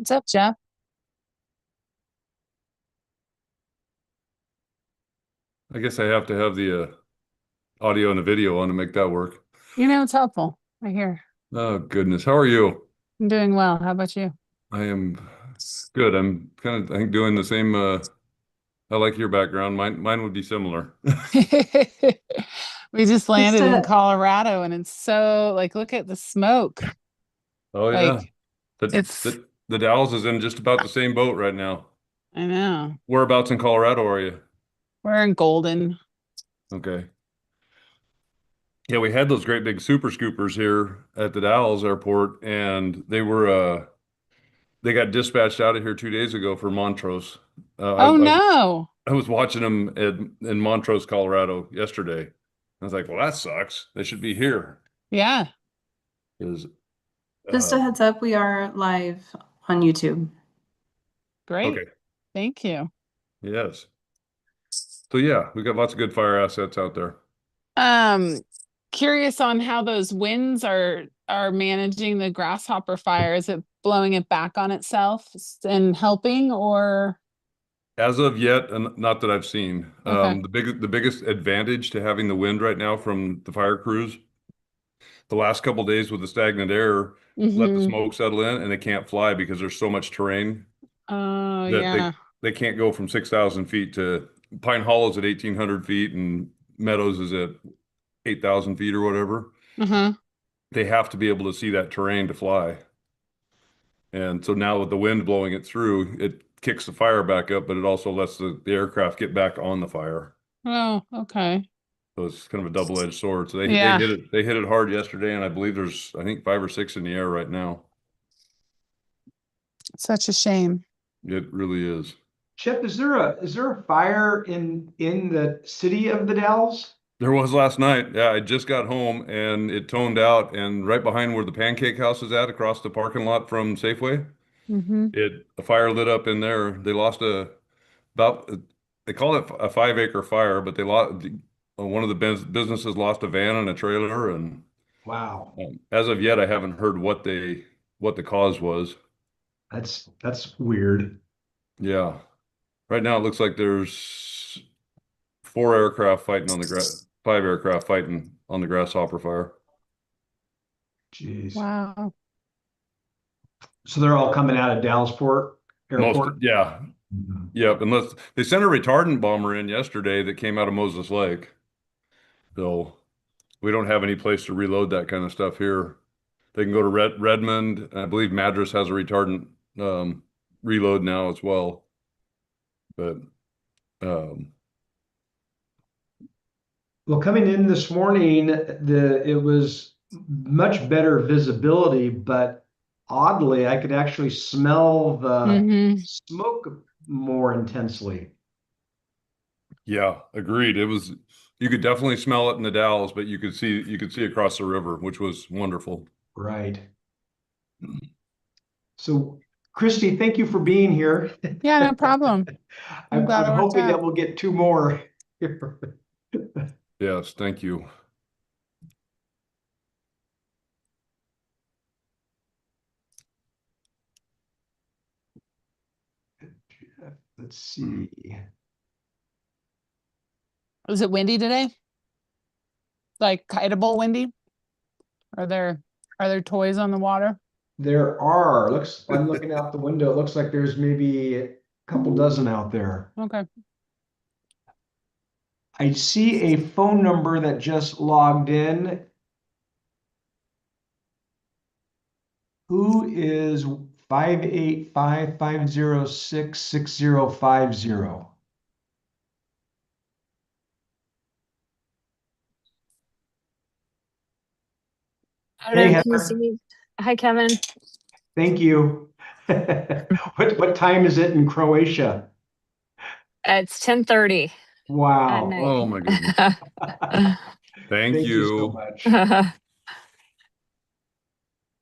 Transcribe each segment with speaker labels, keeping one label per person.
Speaker 1: What's up, Jeff?
Speaker 2: I guess I have to have the audio and the video on to make that work.
Speaker 1: It's helpful. I hear.
Speaker 2: Oh, goodness. How are you?
Speaker 1: I'm doing well. How about you?
Speaker 2: I am good. I'm kind of, I think, doing the same. I like your background. Mine would be similar.
Speaker 1: We just
Speaker 3: Just
Speaker 1: landed in
Speaker 3: a
Speaker 1: Colorado and it's so like look at the smoke.
Speaker 2: Oh, yeah.
Speaker 1: Like
Speaker 2: The,
Speaker 1: it's
Speaker 2: the Dalles is in just about the same boat right now.
Speaker 1: I know.
Speaker 2: Whereabouts in Colorado are you?
Speaker 1: We're in Golden.
Speaker 2: Okay. Yeah, we had those great big super scoopers here at the Dalles airport, and they got dispatched out of here 2 days ago for Montrose.
Speaker 1: Oh no.
Speaker 2: I was watching them in Montrose, Colorado yesterday. I was like, well, that sucks. They should be here.
Speaker 1: Yeah.
Speaker 2: Is
Speaker 3: just
Speaker 2: uh,
Speaker 3: a heads up, we are live on YouTube.
Speaker 1: Great.
Speaker 2: okay.
Speaker 1: Thank you.
Speaker 2: Yes. So yeah, we got lots of good fire assets out there.
Speaker 1: Um Curious on how those winds are managing the grasshopper fire. Is it blowing it back on itself and helping or
Speaker 2: As of yet, and not that I've seen,
Speaker 1: okay.
Speaker 2: the biggest advantage to having the wind right now from the fire crews, the last couple days with the stagnant air, let the
Speaker 1: Mm-hmm.
Speaker 2: smoke settle in, and they can't fly because there's so much terrain
Speaker 1: Oh
Speaker 2: that
Speaker 1: yeah.
Speaker 2: they can't go from 6,000 feet to Pine Hollow's at 1,800 feet and Meadows is at 8,000 feet or whatever.
Speaker 1: Uh-huh.
Speaker 2: They have to be able to see that terrain to fly. And so now with the wind blowing it through, it kicks the fire back up, but it also lets the aircraft get back on the fire.
Speaker 1: Oh, okay.
Speaker 2: So it's kind of a double-edged sword. So
Speaker 1: Yeah,
Speaker 2: they hit it hard yesterday, and I believe there's I think five or six in the air right now.
Speaker 1: such a shame.
Speaker 2: It really is.
Speaker 4: Chip, is there a fire in the city of the Dalles?
Speaker 2: There was last night. Yeah, I just got home and it toned out, and right behind where the Pancake House is at, across the parking lot from Safeway,
Speaker 1: Mm-hmm.
Speaker 2: a fire lit up in there. They lost about they call it a 5 acre fire, but they lost one of the businesses lost a van and a trailer, and
Speaker 4: Wow,
Speaker 2: as of yet, I haven't heard what the cause was.
Speaker 4: that's weird.
Speaker 2: Yeah, right now it looks like there's four aircraft fighting on the five aircraft fighting on the Grasshopper fire.
Speaker 4: Jeez.
Speaker 1: Wow.
Speaker 4: So they're all coming out of Dallasport
Speaker 2: Most,
Speaker 4: Airport?
Speaker 2: yeah,
Speaker 4: Mhm.
Speaker 2: yep. Unless they sent a retardant bomber in yesterday that came out of Moses Lake, so we don't have any place to reload that kind of stuff here. They can go to Redmond. I believe Madras has a retardant reload now as well. But um,
Speaker 4: Well, coming in this morning, it was much better visibility, but oddly, I could actually smell the
Speaker 1: Mm-hmm.
Speaker 4: smoke more intensely.
Speaker 2: yeah, agreed. It was you could definitely smell it in the Dalles, but you could see across the river, which was wonderful.
Speaker 4: Right. So, Christy, thank you for being here.
Speaker 1: Yeah, no problem. I'm glad
Speaker 4: I'm
Speaker 1: it worked
Speaker 4: hoping that
Speaker 1: out.
Speaker 4: we'll get two more here.
Speaker 2: Yes, thank you.
Speaker 4: Let's see.
Speaker 1: Was it windy today? Like kiteable windy? Are there are there toys on the water?
Speaker 4: I'm looking out the window. It looks like there's maybe a couple dozen out there.
Speaker 1: Okay.
Speaker 4: I see a phone number that just logged in. Who is 585-506-6050?
Speaker 5: I don't
Speaker 4: Hey,
Speaker 5: know. Can you see
Speaker 4: Heather.
Speaker 5: me? Hi, Kevin.
Speaker 4: Thank you. What time is it in Croatia?
Speaker 5: It's 10:30 at
Speaker 4: Wow.
Speaker 5: night.
Speaker 2: Oh my goodness. Thank
Speaker 4: Thank you so
Speaker 2: you.
Speaker 4: much.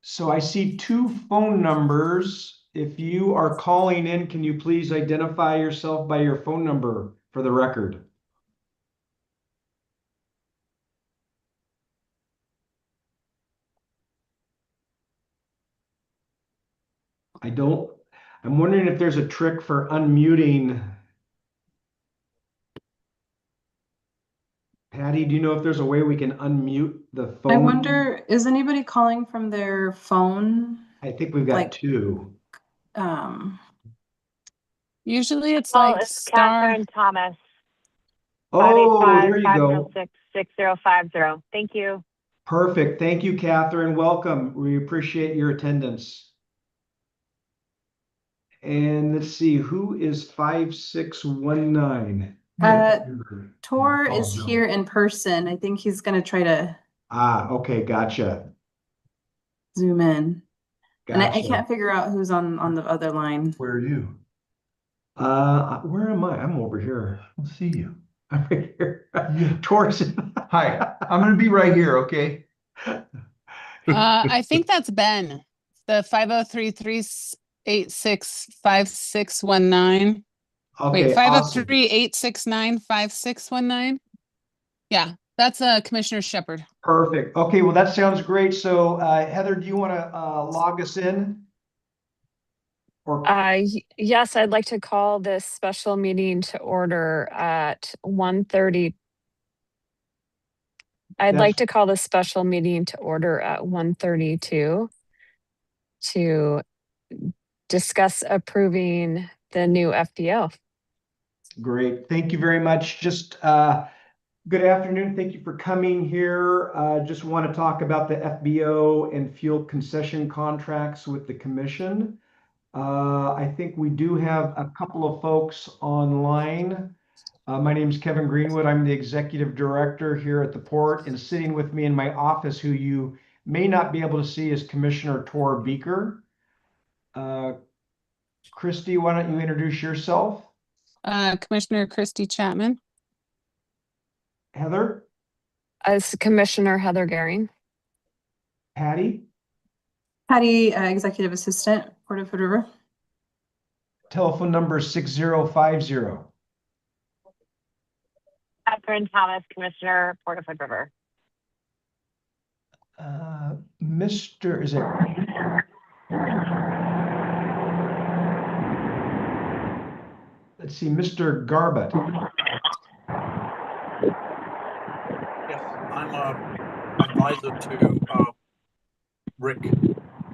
Speaker 4: So I see two phone numbers. If you are calling in, can you please identify yourself by your phone number for the record? I don't I'm wondering if there's a trick for unmuting. Patty, do you know if there's a way we can unmute the phone?
Speaker 3: I wonder, is anybody calling from their phone?
Speaker 4: I think we've got
Speaker 3: like-
Speaker 4: two.
Speaker 1: Usually it's
Speaker 5: Well,
Speaker 1: like
Speaker 5: it's
Speaker 1: star.
Speaker 5: Catherine Thomas.
Speaker 4: Oh, there you go.
Speaker 5: 585-506-6050. Thank you.
Speaker 4: Perfect. Thank you, Catherine. Welcome. We appreciate your attendance. And let's see, who is 5619?
Speaker 3: Tor is here in person. I think he's gonna try to
Speaker 4: Okay, gotcha.
Speaker 3: zoom in. And I
Speaker 4: Gotcha.
Speaker 3: can't figure out who's on the other line.
Speaker 6: Where are you?
Speaker 4: Where am I? I'm over here.
Speaker 6: I'll see you.
Speaker 4: I'm right here.
Speaker 6: Yeah.
Speaker 4: Towards.
Speaker 6: Hi, I'm gonna be right here, okay?
Speaker 1: I think that's Ben. The 503-386-5619.
Speaker 4: Okay,
Speaker 1: Wait,
Speaker 4: awesome.
Speaker 1: 503-869-5619. Yeah, that's Commissioner Shepard.
Speaker 4: Perfect. Okay, well, that sounds great. So, Heather, do you want to log us in? Or
Speaker 5: Yes, I'd like to call this special meeting to order at 1:30. I'd
Speaker 4: Yes.
Speaker 5: like to call this special meeting to order at 1:32 to discuss approving the new FBO.
Speaker 4: Great. Thank you very much. Just good afternoon. Thank you for coming here. Just want to talk about the FBO and fuel concession contracts with the commission. I think we do have a couple of folks online. My name is Kevin Greenwood. I'm the executive director here at the port, and sitting with me in my office, who you may not be able to see, is Commissioner Tor Beaker. Christy, why don't you introduce yourself?
Speaker 1: Commissioner Christy Chapman.
Speaker 4: Heather?
Speaker 5: As Commissioner Heather Gehring.
Speaker 4: Patty?
Speaker 3: Patty, executive assistant, Port of Hood River.
Speaker 4: Telephone number 6050.
Speaker 5: Catherine Thomas, Commissioner, Port of Hood River.
Speaker 4: Mr. Is it? Let's see, Mr. Garbutt.
Speaker 7: Yes, I'm advisor to Rick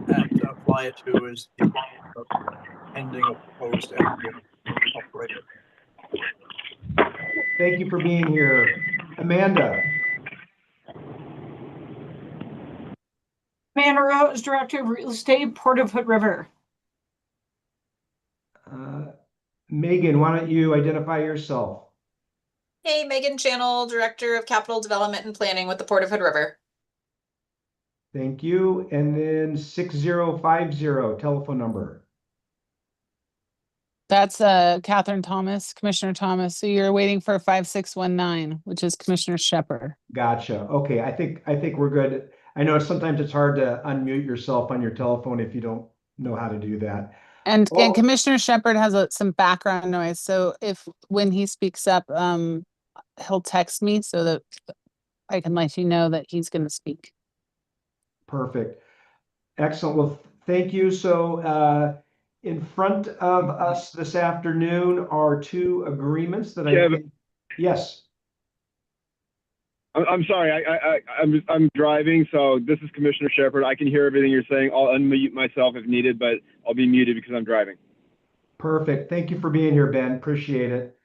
Speaker 7: at Flyet, who is the pending or proposed FBO operator.
Speaker 4: Thank you for being here. Amanda.
Speaker 8: Amanda Rose, Director of Real Estate, Port of Hood River.
Speaker 4: Megan, why don't you identify yourself?
Speaker 9: Hey, Megan Channel, Director of Capital Development and Planning with the Port of Hood River.
Speaker 4: Thank you. And then 6050, telephone number.
Speaker 1: That's Catherine Thomas, Commissioner Thomas. So you're waiting for 5619, which is Commissioner Shepard.
Speaker 4: Gotcha. Okay, I think we're good. I know sometimes it's hard to unmute yourself on your telephone if you don't know how to do that.
Speaker 1: And
Speaker 4: Oh.
Speaker 1: Commissioner Shepard has some background noise. So when he speaks up, he'll text me so that I can let you know that he's going to speak.
Speaker 4: Perfect. Excellent. Well, thank you. So in front of us this afternoon are two agreements that
Speaker 10: Kevin.
Speaker 4: Yes.
Speaker 10: I'm sorry. I'm driving, so this is Commissioner Shepard. I can hear everything you're saying. I'll unmute myself if needed, but I'll be muted because I'm driving.
Speaker 4: Perfect. Thank you for being here, Ben. Appreciate it.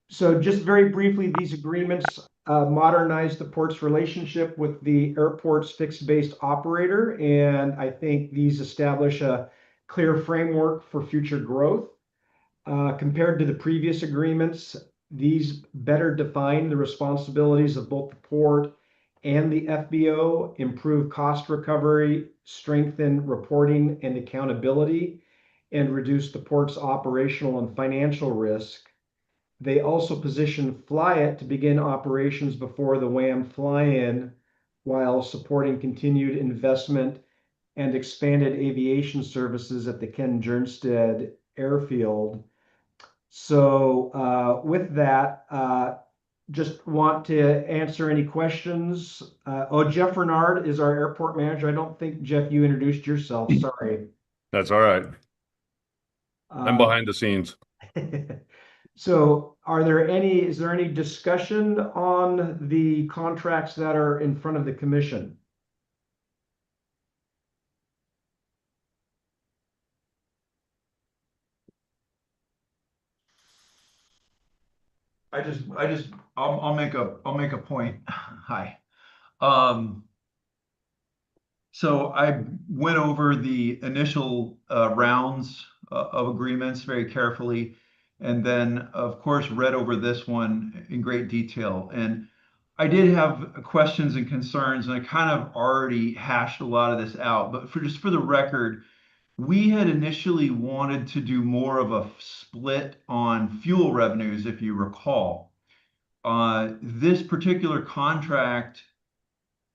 Speaker 4: So just very briefly, these agreements modernize the port's relationship with the airport's fixed-based operator, and I think these establish a clear framework for future growth. Compared to the previous agreements, these better define the responsibilities of both the port and the FBO, improve cost recovery, strengthen reporting and accountability, and reduce the port's operational and financial risk. They also position Flyet to begin operations before the WAM fly-in, while supporting continued investment and expanded aviation services at the Ken Jernstedt Airfield. So with that, just want to answer any questions. Jeff Renard is our airport manager. I don't think, Jeff, you introduced yourself. Sorry.
Speaker 2: That's all right. I'm behind the scenes.
Speaker 4: So is there any discussion on the contracts that are in front of the commission?
Speaker 6: I'll make a point. Hi. So I went over the initial rounds of agreements very carefully, and then of course read over this one in great detail. And I did have questions and concerns, and I kind of already hashed a lot of this out. But for the record, we had initially wanted to do more of a split on fuel revenues, if you recall. This particular contract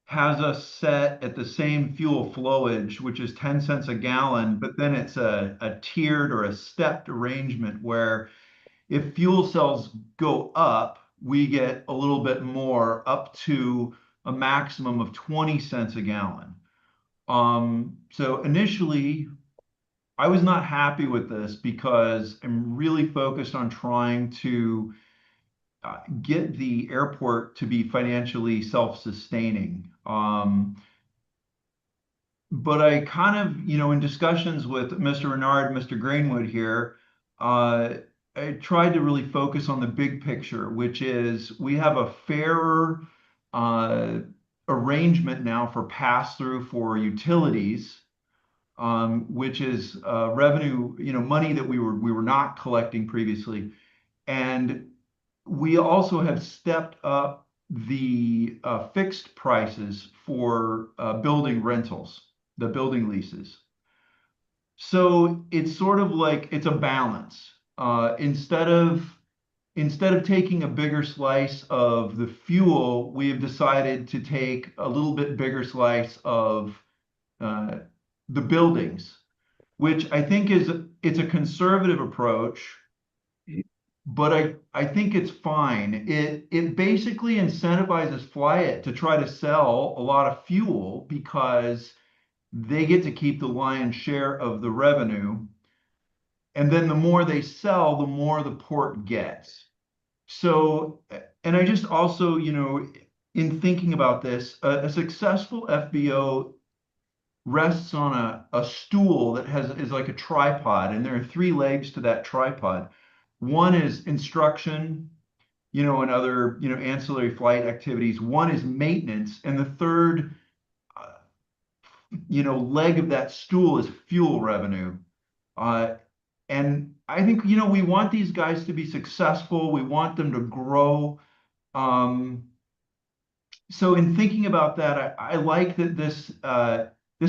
Speaker 6: has us set at the same fuel flowage, which is 10 cents a gallon, but then it's a tiered or a stepped arrangement where if fuel cells go up, we get a little bit more, up to a maximum of 20 cents a gallon. So initially, I was not happy with this because I'm really focused on trying to get the airport to be financially self-sustaining. But I kind of, in discussions with Mr. Renard, Mr. Greenwood here, I tried to really focus on the big picture, which is we have a fairer arrangement now for pass-through for utilities, which is revenue, money that we were not collecting previously. And we also have stepped up the fixed prices for building rentals, the building leases. So it's sort of like it's a balance. Instead of taking a bigger slice of the fuel, we have decided to take a little bit bigger slice of the buildings, which I think it's a conservative approach, but I think it's fine. It basically incentivizes Flyet to try to sell a lot of fuel because they get to keep the lion's share of the revenue. And then the more they sell, the more the port gets. So, and I just also, in thinking about this, a successful FBO rests on a stool that is like a tripod, and there are 3 legs to that tripod. One is instruction, and other, ancillary flight activities. One is maintenance, and the third, leg of that stool is fuel revenue. And I think, we want these guys to be successful. We want them to grow. So in thinking about that, I like that this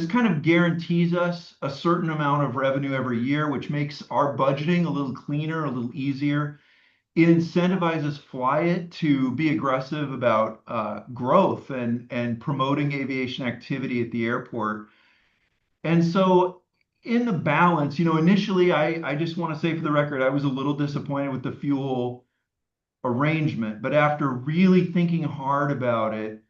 Speaker 6: kind of guarantees us a certain amount of revenue every year, which makes our budgeting a little cleaner, a little easier. It incentivizes Flyet to be aggressive about growth and promoting aviation activity at the airport. And so in the balance, initially, I just want to say for the record, I was a little disappointed with the fuel arrangement, but after really thinking hard about it,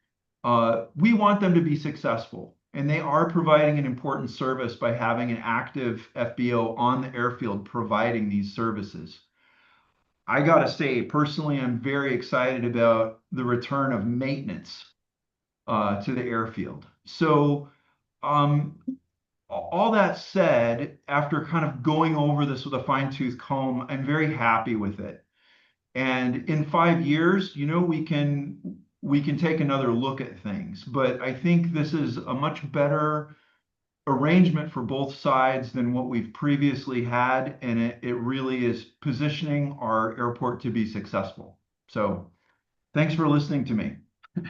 Speaker 6: we want them to be successful. And they are providing an important service by having an active FBO on the airfield providing these services. I got to say, personally, I'm very excited about the return of maintenance to the airfield. So, all that said, after kind of going over this with a fine-tooth comb, I'm very happy with it. And in 5 years, we can take another look at things. But I think this is a much better arrangement for both sides than what we've previously had, and it really is positioning our airport to be successful. So thanks for listening to me.
Speaker 4: Do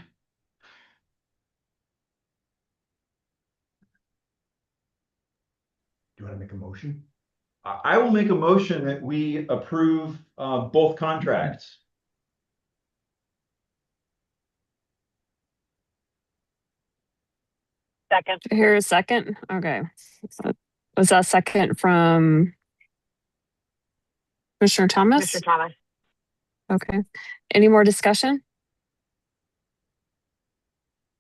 Speaker 4: you want to make a motion?
Speaker 6: I will make a motion that we approve both contracts.
Speaker 5: Second. Here a second. Okay. Was that second from Commissioner Thomas?
Speaker 11: Mr. Thomas.
Speaker 5: Okay. Any more discussion?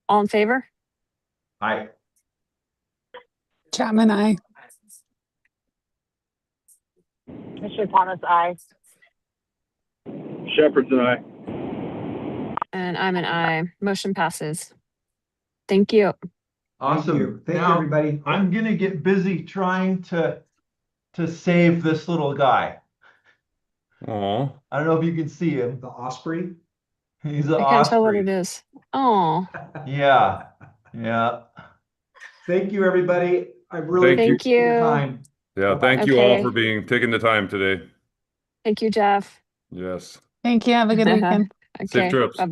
Speaker 5: All in favor?
Speaker 6: Aye.
Speaker 1: Chapman, aye.
Speaker 11: Commissioner Thomas, aye.
Speaker 10: Shepherd's and I.
Speaker 5: And I'm an aye. Motion passes. Thank you.
Speaker 6: Awesome.
Speaker 4: Thank you,
Speaker 6: Now,
Speaker 4: everybody.
Speaker 6: I'm gonna get busy trying to save this little guy.
Speaker 2: Aw.
Speaker 6: I don't know if you can see him.
Speaker 4: The Osprey.
Speaker 6: He's an
Speaker 5: I can't tell what
Speaker 6: osprey.
Speaker 5: it is. Oh,
Speaker 6: Yeah, yeah.
Speaker 4: Thank you, everybody. I really
Speaker 2: Thank you.
Speaker 4: appreciate your
Speaker 5: you.
Speaker 4: time.
Speaker 2: Yeah, thank you all
Speaker 5: Okay.
Speaker 2: for taking the time today.
Speaker 5: Thank you, Jeff.
Speaker 2: Yes.
Speaker 1: Thank you. Have a good weekend.
Speaker 2: Safe
Speaker 5: Okay.
Speaker 2: trips.
Speaker 5: Bye-bye.